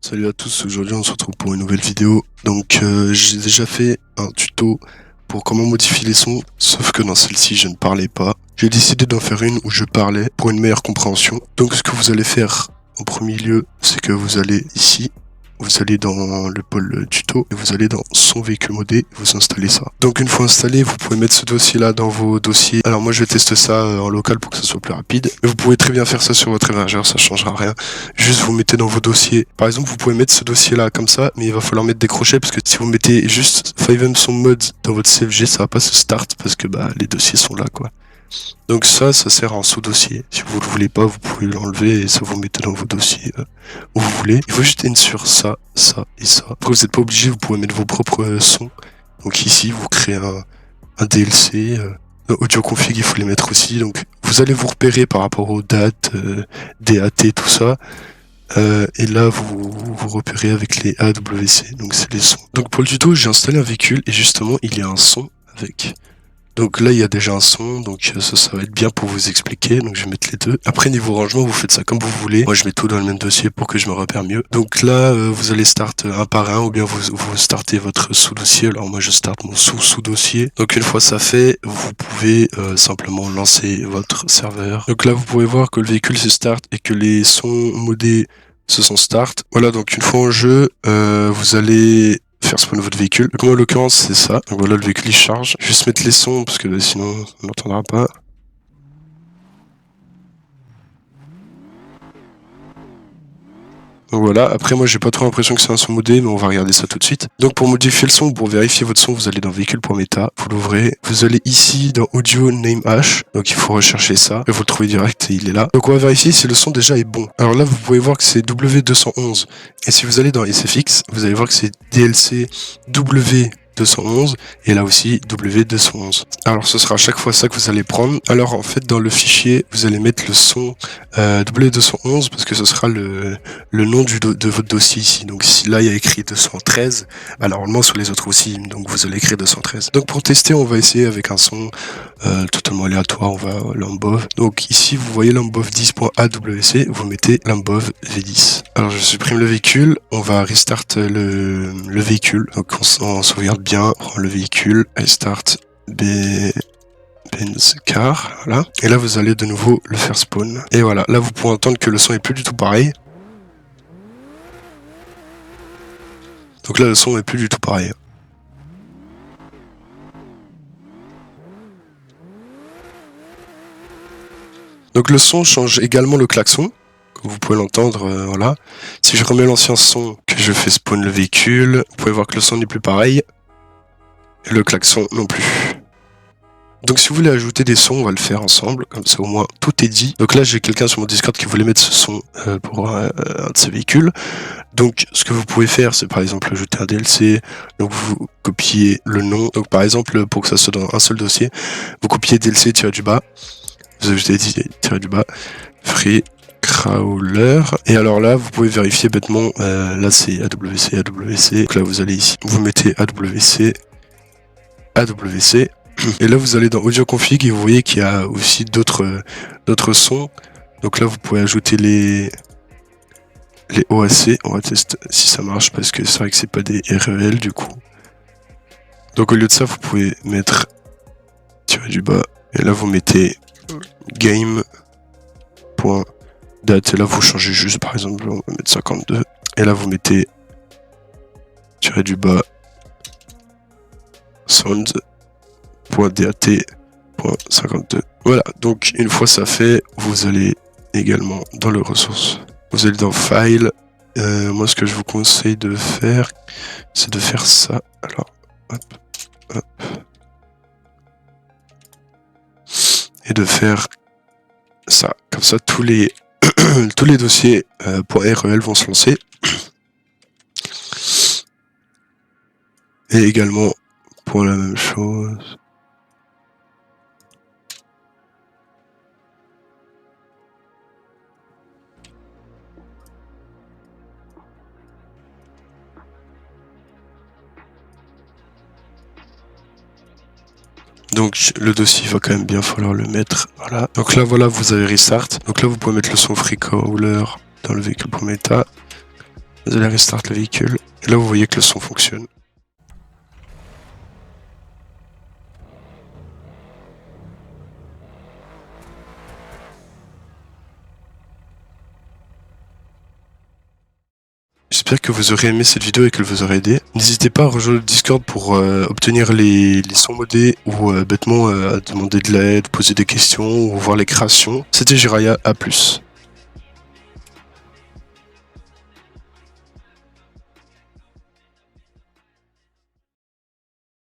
Salut à tous, aujourd'hui on se retrouve pour une nouvelle vidéo. Donc j'ai déjà fait un tuto pour comment modifier les sons, sauf que dans celle-ci je ne parlais pas. J'ai décidé d'en faire une où je parlais pour une meilleure compréhension. Donc ce que vous allez faire en premier lieu, c'est que vous allez ici, vous allez dans le pôle tuto et vous allez dans son véhicule modé et vous installez ça. Donc une fois installé, vous pouvez mettre ce dossier là dans vos dossiers. Alors moi je vais tester ça en local pour que ça soit plus rapide. Mais vous pouvez très bien faire ça sur votre hébergeur, ça changera rien. Juste vous mettez dans vos dossiers. Par exemple vous pouvez mettre ce dossier là comme ça, mais il va falloir mettre des crochets parce que si vous mettez juste 5 mods dans votre CFG, ça va pas se start parce que les dossiers sont là quoi. Donc ça sert en sous-dossier. Si vous le voulez pas, vous pouvez l'enlever et ça vous mettez dans vos dossiers où vous voulez. Il faut juste être sur ça, ça et ça. Après vous n'êtes pas obligé, vous pouvez mettre vos propres sons. Donc ici vous créez un DLC. Audio config il faut les mettre aussi. Donc vous allez vous repérer par rapport aux dates, DAT, tout ça. Et là vous repérez avec les AWC, donc c'est les sons. Donc pour le tuto j'ai installé un véhicule et justement il y a un son avec. Donc là il y a déjà un son, donc ça va être bien pour vous expliquer, donc je vais mettre les deux. Après niveau rangement vous faites ça comme vous voulez, moi je mets tout dans le même dossier pour que je me repère mieux. Donc là vous allez start un par un ou bien vous startez votre sous-dossier, alors moi je start mon sous-dossier. Donc une fois ça fait, vous pouvez simplement lancer votre serveur. Donc là vous pouvez voir que le véhicule se start et que les sons modés se sont start. Voilà, donc une fois en jeu, vous allez faire spawn votre véhicule. Donc moi en l'occurrence c'est ça. Donc voilà, le véhicule il charge. Je vais juste mettre les sons parce que sinon on n'entendra pas. Donc voilà, après moi j'ai pas trop l'impression que c'est un son modé, mais on va regarder ça tout de suite. Donc pour modifier le son, pour vérifier votre son, vous allez dans véhicule.meta, vous l'ouvrez, vous allez ici dans audio name hash, donc il faut rechercher ça, et vous le trouvez direct et il est là. Donc on va vérifier si le son déjà est bon. Alors là vous pouvez voir que c'est W211, et si vous allez dans SFX, vous allez voir que c'est DLC W211 et là aussi W211. Alors ce sera à chaque fois ça que vous allez prendre. Alors en fait dans le fichier vous allez mettre le son W211 parce que ce sera le nom de votre dossier ici. Donc si là il y a écrit 213, normalement sur les autres aussi, donc vous allez écrire 213. Donc pour tester on va essayer avec un son totalement aléatoire, on va Lambov. Donc ici vous voyez Lambov 10.awc, vous mettez Lambov V10. Alors je supprime le véhicule, on va restart le véhicule, donc on sauvegarde bien, on prend le véhicule, restart Benz car, voilà. Et là vous allez de nouveau le faire spawn. Et voilà, là vous pouvez entendre que le son est plus du tout pareil. Donc là le son est plus du tout pareil. Donc le son change également le klaxon, comme vous pouvez l'entendre, voilà. Si je remets l'ancien son, que je fais spawn le véhicule, vous pouvez voir que le son n'est plus pareil. Et le klaxon non plus. Donc si vous voulez ajouter des sons, on va le faire ensemble, comme ça au moins tout est dit. Donc là j'ai quelqu'un sur mon Discord qui voulait mettre ce son pour un de ses véhicules. Donc ce que vous pouvez faire, c'est par exemple ajouter un DLC, donc vous copiez le nom. Donc par exemple, pour que ça soit dans un seul dossier, vous copiez DLC-du-bas, vous ajoutez -du-bas, free crawler, et alors là vous pouvez vérifier bêtement, là c'est AWC, donc là vous allez ici, vous mettez AWC, et là vous allez dans audio config et vous voyez qu'il y a aussi d'autres sons. Donc là vous pouvez ajouter les OAC, on va tester si ça marche parce que c'est vrai que c'est pas des REL du coup. Donc au lieu de ça vous pouvez mettre -du-bas et là vous mettez game.date et là vous changez juste, par exemple on va mettre 52 et là vous mettez -du-bas sound.dat.52. Voilà, donc une fois ça fait, vous allez également dans les ressources, vous allez dans file. Moi ce que je vous conseille de faire, c'est de faire ça. Alors hop, hop, et de faire ça, comme ça tous les tous les dossiers .rel vont se lancer. Et également pour la même chose. Donc le dossier va quand même bien falloir le mettre, voilà. Donc là voilà, vous avez restart. Donc là vous pouvez mettre le son free crawler dans le véhicule.meta. Vous allez restart le véhicule. Et là, vous voyez que le son fonctionne. J'espère que vous aurez aimé cette vidéo et qu'elle vous aura aidé. N'hésitez pas à rejoindre le Discord pour obtenir les sons modés ou bêtement à demander de l'aide, poser des questions ou voir les créations. C'était Jiraya, à plus.